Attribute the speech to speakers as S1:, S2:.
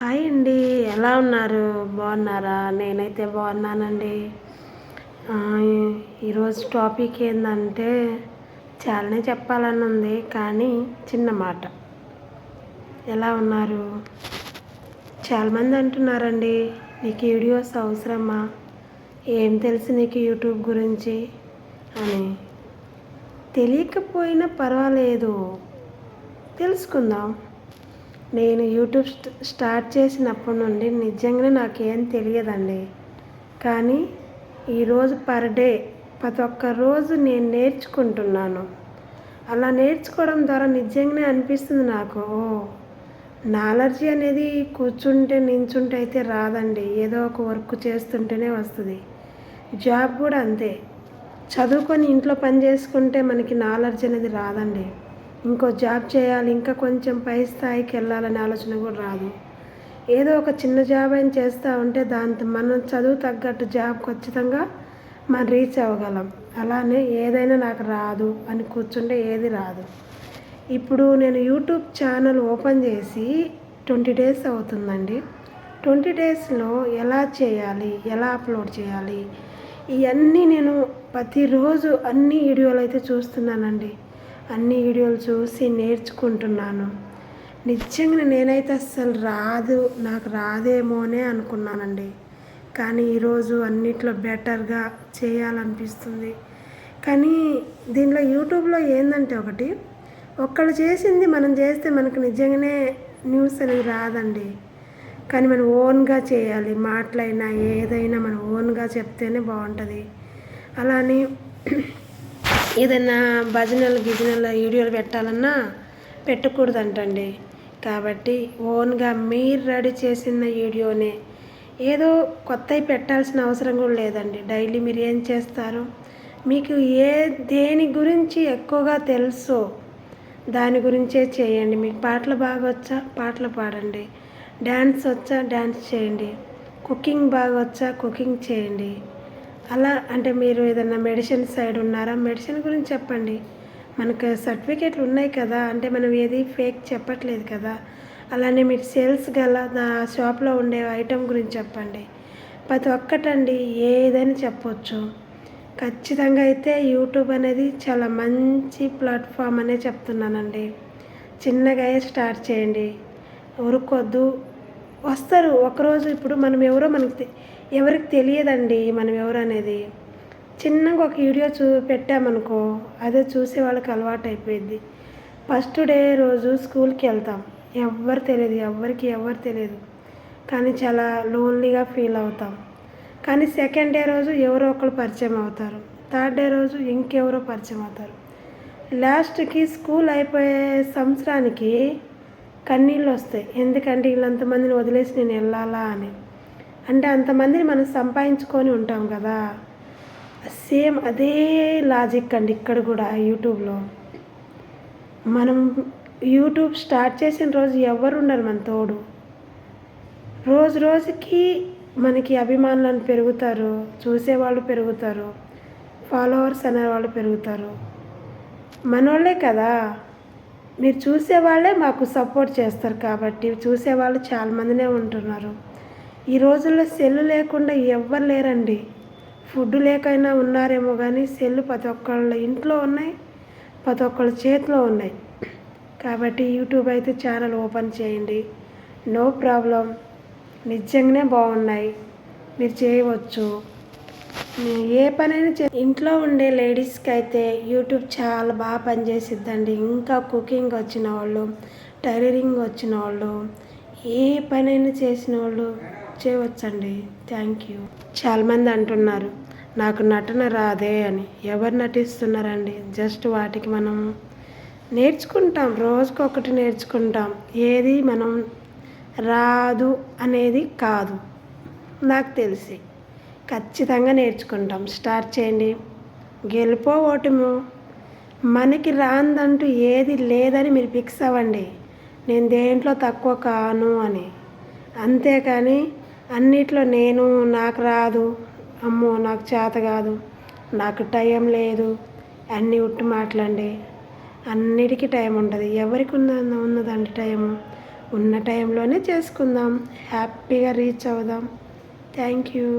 S1: Hi అండి. ఎలా ఉన్నారు? బాగున్నారా? నేనైతే బాగున్నానండి. ఈరోజు టాపిక్ ఏంటంటే చాలానే చెప్పాలని ఉంది, కానీ చిన్న మాట. ఎలా ఉన్నారు? చాలామంది అంటున్నారండి, నీకు వీడియోస్ అవసరమా? ఏం తెలుసు నీకు యూట్యూబ్ గురించి అని. తెలియకపోయినా పర్వాలేదు, తెలుసుకుందాం. నేను యూట్యూబ్ స్టార్ట్ చేసినప్పటి నుండి నిజంగానే నాకేం తెలియదండి. కానీ ఈరోజు పర్ డే ప్రతి ఒక్క రోజు నేను నేర్చుకుంటున్నాను. అలా నేర్చుకోవడం ద్వారా నిజంగానే అనిపిస్తుంది నాకు, నాలెడ్జీ అనేది కూర్చుంటే నించుంటే అయితే రాదండి. ఏదో ఒక వర్క్ చేస్తుంటేనే వస్తుంది. జాబ్ కూడా అంతే. చదువుకొని ఇంట్లో పని చేసుకుంటే మనకి నాలెడ్జ్ అనేది రాదండి. ఇంకో జాబ్ చేయాలి, ఇంకా కొంచెం పై స్థాయికి వెళ్ళాలనే ఆలోచన కూడా రాదు. ఏదో ఒక చిన్న జాబ్ అయినా చేస్తూ ఉంటే దాంతో మనం చదువు తగ్గట్టు జాబ్ ఖచ్చితంగా మనం రీచ్ అవ్వగలం. అలానే ఏదైనా నాకు రాదు అని కూర్చుంటే ఏది రాదు. ఇప్పుడు నేను యూట్యూబ్ ఛానల్ ఓపెన్ చేసి 20 డేస్ అవుతుందండి. 20 డేస్లో ఎలా చేయాలి, ఎలా అప్లోడ్ చేయాలి, ఇవన్నీ నేను ప్రతిరోజు అన్ని వీడియోలు అయితే చూస్తున్నానండి. అన్ని వీడియోలు చూసి నేర్చుకుంటున్నాను. నిజంగా నేనైతే అస్సలు నాకు రాదేమోనే అనుకున్నానండి. కానీ ఈరోజు అన్నిట్లో బెటర్గా చేయాలనిపిస్తుంది. కానీ దీనిలో యూట్యూబ్లో ఏంటంటే ఒక్కళ్ళు చేసింది మనం చేస్తే మనకు నిజంగానే న్యూస్ అనేది రాదండి. కానీ మనం ఓన్గా చేయాలి. మాటలైనా ఏదైనా మనం ఓన్గా చెప్తేనే బాగుంటుంది. అలానే ఏదైనా భజనలు వీడియోలు పెట్టాలన్నా పెట్టకూడదంటండి. కాబట్టి ఓన్గా మీరు రెడీ చేసిన వీడియోనే, ఏదో కొత్తవి పెట్టాల్సిన అవసరం కూడా లేదండి. డైలీ మీరు ఏం చేస్తారు, మీకు దేని గురించి ఎక్కువగా తెలుసో దాని గురించే చేయండి. మీకు పాటలు బాగా వచ్చా, పాటలు పాడండి. డ్యాన్స్ వచ్చా, డ్యాన్స్ చేయండి. కుకింగ్ బాగా వచ్చా, కుకింగ్ చేయండి. అలా అంటే మీరు ఏదన్నా మెడిసిన్ సైడ్ ఉన్నారా, మెడిసిన్ గురించి చెప్పండి. మనకు సర్టిఫికేట్లు ఉన్నాయి కదా, అంటే మనం ఏది ఫేక్ చెప్పట్లేదు కదా. అలానే మీరు సేల్స్ గల షాప్లో ఉండే ఐటెం గురించి చెప్పండి. ప్రతి ఒక్కటండి, ఏదైనా చెప్పొచ్చు. ఖచ్చితంగా అయితే యూట్యూబ్ అనేది చాలా మంచి ప్లాట్ఫామ్ అనే చెప్తున్నానండి. చిన్నగా స్టార్ట్ చేయండి, ఉరుకొద్దు, వస్తారు ఒకరోజు. ఇప్పుడు మనం ఎవరో ఎవరికి తెలియదండి మనం ఎవరు అనేది. చిన్నగా ఒక వీడియో పెట్టామనుకో, అదే చూసే వాళ్ళకి అలవాటు అయిపోయింది. ఫస్ట్ డే రోజు స్కూల్కి వెళ్తాం, ఎవరు తెలియదు, కానీ చాలా లోన్లీగా ఫీల్ అవుతాం. కానీ సెకండ్ డే రోజు ఎవరో ఒకరు పరిచయం అవుతారు. థర్డ్ డే రోజు ఇంకెవరో పరిచయం అవుతారు. లాస్ట్కి స్కూల్ అయిపోయే సంవత్సరానికి కన్నీళ్ళు వస్తాయి. ఎందుకంటే వీళ్ళంతమందిని వదిలేసి నేను వెళ్ళాలా అని. అంటే అంతమందిని మనం సంపాదించుకొని ఉంటాం కదా. సేమ్ అదే లాజిక్ అండి ఇక్కడ కూడా. యూట్యూబ్లో మనం యూట్యూబ్ స్టార్ట్ చేసిన రోజు ఎవరు ఉండరు మన తోడు. రోజు రోజుకి మనకి అభిమానులను పెరుగుతారు, చూసేవాళ్ళు పెరుగుతారు, ఫాలోవర్స్ అనేవాళ్ళు పెరుగుతారు. మనోళ్ళే కదా, మీరు చూసేవాళ్ళే మాకు సపోర్ట్ చేస్తారు. కాబట్టి చూసేవాళ్ళు చాలామందినే ఉంటున్నారు. ఈ రోజుల్లో సెల్లు లేకుండా ఎవ్వరు లేరండి. ఫుడ్ లేకైనా ఉన్నారేమో, కానీ సెల్లు ప్రతి ఒక్కళ్ళ ఇంట్లో ఉన్నాయి, ప్రతి ఒక్కళ్ళ చేతిలో ఉన్నాయి. కాబట్టి యూట్యూబ్ అయితే ఛానల్ ఓపెన్ చేయండి, నో ప్రాబ్లం. నిజంగానే బాగున్నాయి, మీరు చేయవచ్చు. ఏ పనైనా ఇంట్లో ఉండే లేడీస్కి అయితే యూట్యూబ్ చాలా బాగా పనిచేసిద్దండి. ఇంకా కుకింగ్ వచ్చిన వాళ్ళు, టైలరింగ్ వచ్చిన వాళ్ళు, ఏ పనైనా చేసిన వాళ్ళు చేయవచ్చండి. Thank you. చాలామంది అంటున్నారు నాకు నటన రాదే అని. ఎవరు నటిస్తున్నారండి? జస్ట్ వాటికి మనం నేర్చుకుంటాం, రోజుకొకటి నేర్చుకుంటాం. ఏది మనం రాదు అనేది కాదు, నాకు తెలిసి ఖచ్చితంగా నేర్చుకుంటాం. స్టార్ట్ చేయండి. గెలుపో ఓటమో మనకి రాందంటూ ఏది లేదని మీరు ఫిక్స్ అవ్వండి. నేను దేంట్లో తక్కువ కాను అని. అంతేకాని అన్నిట్లో నాకు రాదు, అమ్మో నాకు చేత కాదు, నాకు టైం లేదు, అన్నీ ఉట్టి మాటలండి. అన్నిటికీ టైం ఉంటుంది. ఎవరికి ఉన్నదండి టైము? ఉన్న టైంలోనే చేసుకుందాం, హ్యాపీగా రీచ్ అవుదాం. Thank you.